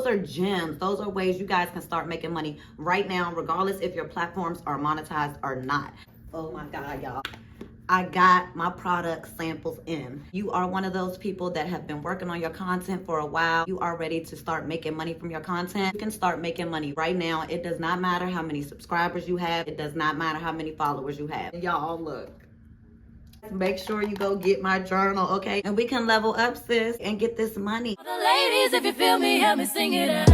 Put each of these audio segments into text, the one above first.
those are gems. Those are ways you guys can start making money right now, regardless if your platforms are monetized or not. Oh my God, y'all. I got my product samples in. You are one of those people that have been working on your content for a while. You are ready to start making money from your content. You can start making money right now. It does not matter how many subscribers you have. It does not matter how many followers you have. Y'all, look. Make sure you go get my journal, okay? And we can level up, sis, and get this money. The ladies, if you feel me, help me sing it out.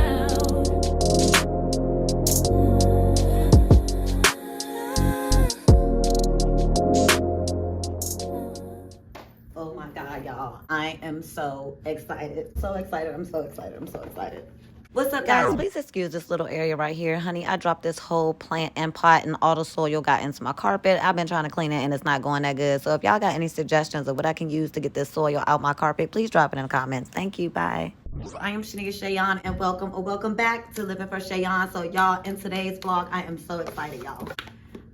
Oh my God, y'all. I am so excited. So excited. I'm so excited. I'm so excited. What's up, guys? Please excuse this little area right here. Honey, I dropped this whole plant and pot and all the soil got into my carpet. I've been trying to clean it and it's not going that good. So if y'all got any suggestions of what I can use to get this soil out my carpet, please drop it in the comments. Thank you. Bye. I am Shania Shayon and welcome back to Living for Shayon. So y'all, in today's vlog, I am so excited, y'all.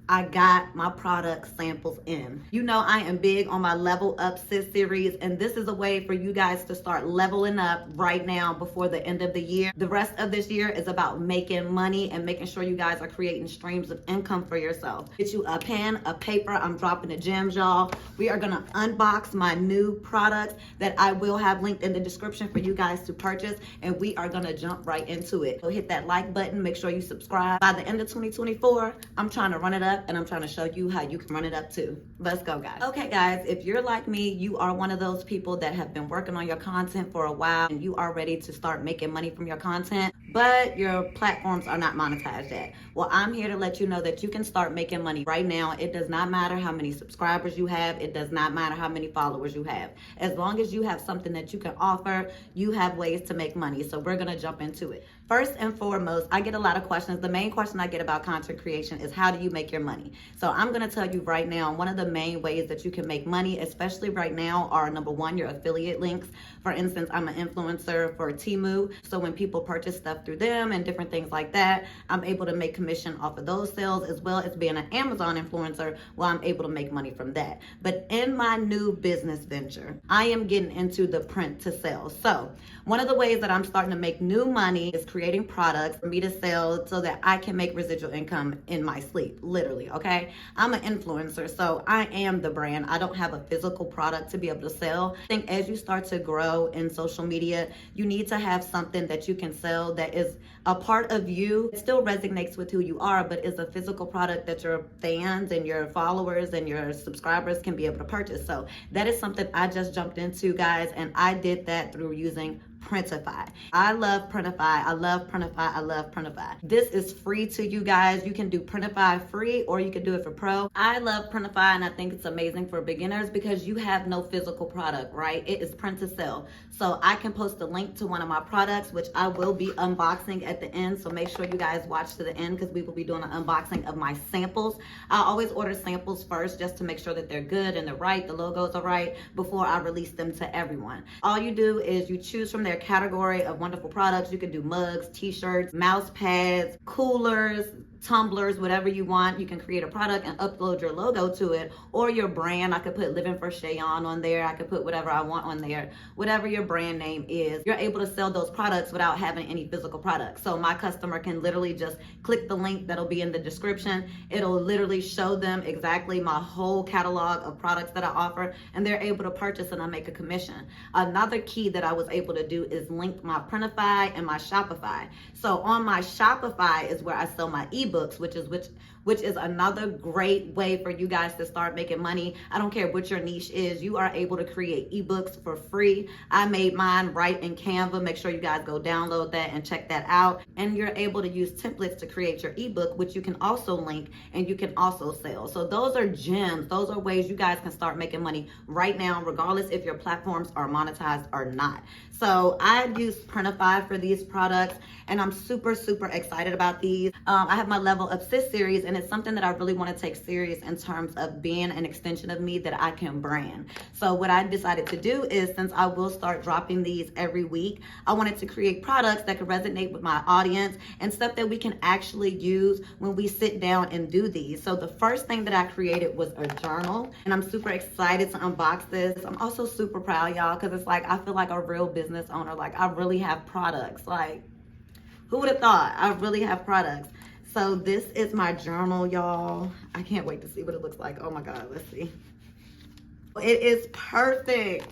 I got my product samples in. You know I am big on my Level Up Sis series, and this is a way for you guys to start leveling up right now before the end of the year. The rest of this year is about making money and making sure you guys are creating streams of income for yourself. Get you a pen, a paper. I'm dropping the gems, y'all. We are gonna unbox my new products that I will have linked in the description for you guys to purchase, and we are gonna jump right into it. So hit that like button, make sure you subscribe. By the end of 2024, I'm trying to run it up and I'm trying to show you how you can run it up too. Let's go, guys. Okay, guys, if you're like me, you are one of those people that have been working on your content for a while and you are ready to start making money from your content, but your platforms are not monetized yet. Well, I'm here to let you know that you can start making money right now. It does not matter how many subscribers you have. It does not matter how many followers you have. As long as you have something that you can offer, you have ways to make money. So we're gonna jump into it. First and foremost, I get a lot of questions. The main question I get about content creation is, how do you make your money? So I'm gonna tell you right now, one of the main ways that you can make money, especially right now, are number one, your affiliate links. For instance, I'm an influencer for Temu. So when people purchase stuff through them and different things like that, I'm able to make commission off of those sales, as well as being an Amazon influencer. Well, I'm able to make money from that. But in my new business venture, I am getting into the print to sell. So one of the ways that I'm starting to make new money is creating products for me to sell so that I can make residual income in my sleep, literally, okay? I'm an influencer, so I am the brand. I don't have a physical product to be able to sell. I think as you start to grow in social media, you need to have something that you can sell that is a part of you. It still resonates with who you are, but is a physical product that your fans and your followers and your subscribers can be able to purchase. So that is something I just jumped into, guys, and I did that through using Printify. I love Printify. I love Printify. I love Printify. This is free to you guys. You can do Printify free or you can do it for pro. I love Printify and I think it's amazing for beginners because you have no physical product, right? It is print to sell. So I can post a link to one of my products, which I will be unboxing at the end. So make sure you guys watch to the end because we will be doing an unboxing of my samples. I always order samples first just to make sure that they're good and they're right, the logos are right, before I release them to everyone. All you do is you choose from their category of wonderful products. You can do mugs, t-shirts, mouse pads, coolers, tumblers, whatever you want. You can create a product and upload your logo to it or your brand. I could put Living for Shayon on there. I could put whatever I want on there. Whatever your brand name is, you're able to sell those products without having any physical products. So my customer can literally just click the link that'll be in the description. It'll literally show them exactly my whole catalog of products that I offer, and they're able to purchase and I make a commission. Another key that I was able to do is link my Printify and my Shopify. So on my Shopify is where I sell my ebooks, which is another great way for you guys to start making money. I don't care what your niche is. You are able to create ebooks for free. I made mine right in Canva. Make sure you guys go download that and check that out. And you're able to use templates to create your ebook, which you can also link and you can also sell. So those are gems. Those are ways you guys can start making money right now, regardless if your platforms are monetized or not. So I use Printify for these products and I'm super, super excited about these. I have my Level Up Sis series and it's something that I really want to take serious in terms of being an extension of me that I can brand. So what I decided to do is, since I will start dropping these every week, I wanted to create products that could resonate with my audience and stuff that we can actually use when we sit down and do these. So the first thing that I created was a journal and I'm super excited to unbox this. I'm also super proud, y'all, because it's like I feel like a real business owner. Like I really have products. Like Who would have thought? I really have products. So this is my journal, y'all. I can't wait to see what it looks like. Oh my God, let's see. It is perfect.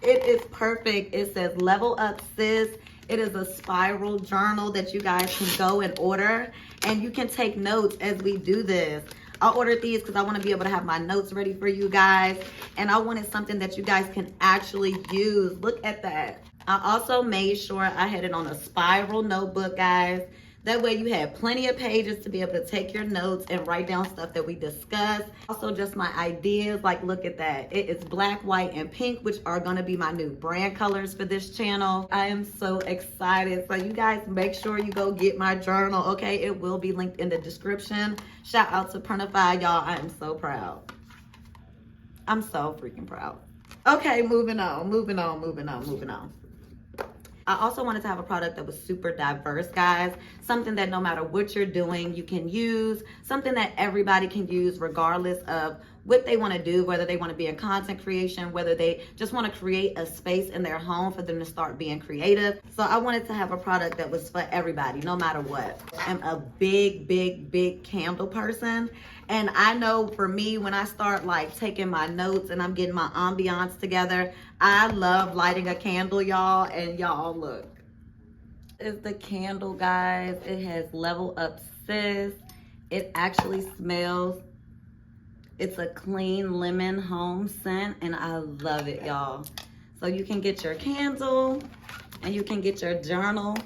It is perfect. It says level up, sis. It is a spiral journal that you guys can go and order, and you can take notes as we do this. I ordered these because I want to be able to have my notes ready for you guys, and I wanted something that you guys can actually use. Look at that. I also made sure I had it on a spiral notebook, guys. That way you have plenty of pages to be able to take your notes and write down stuff that we discuss. Also just my ideas, like look at that. It is black, white, and pink, which are gonna be my new brand colors for this channel. I am so excited. So you guys make sure you go get my journal, okay? It will be linked in the description. Shout out to Printify, y'all. I am so proud. I'm so freaking proud. Okay, moving on. I also wanted to have a product that was super diverse, guys. Something that no matter what you're doing, you can use. Something that everybody can use regardless of what they want to do, whether they want to be in content creation, whether they just want to create a space in their home for them to start being creative. So I wanted to have a product that was for everybody, no matter what. I'm a big candle person. And I know for me, when I start like taking my notes and I'm getting my ambiance together, I love lighting a candle, y'all. And y'all look, is the candle, guys. It has level up, sis. It actually smells. It's a clean lemon home scent, and I love it, y'all. So you can get your candle and you can get your journal,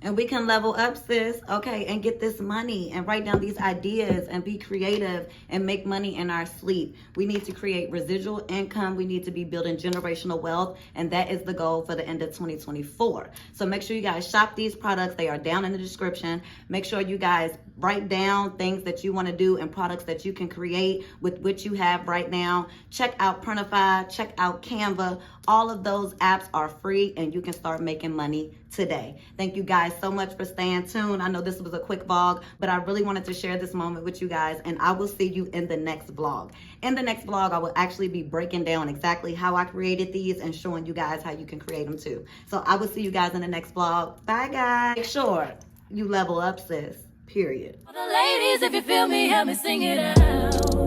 and we can level up, sis, okay, and get this money and write down these ideas and be creative and make money in our sleep. We need to create residual income. We need to be building generational wealth, and that is the goal for the end of 2024. So make sure you guys shop these products. They are down in the description. Make sure you guys write down things that you want to do and products that you can create with what you have right now. Check out Printify, check out Canva. All of those apps are free, and you can start making money today. Thank you guys so much for staying tuned. I know this was a quick vlog, but I really wanted to share this moment with you guys, and I will see you in the next vlog. In the next vlog, I will actually be breaking down exactly how I created these and showing you guys how you can create them too. So I will see you guys in the next vlog. Bye, guys. Make sure you level up, sis. Period. For the ladies, if you feel me, help me sing it out.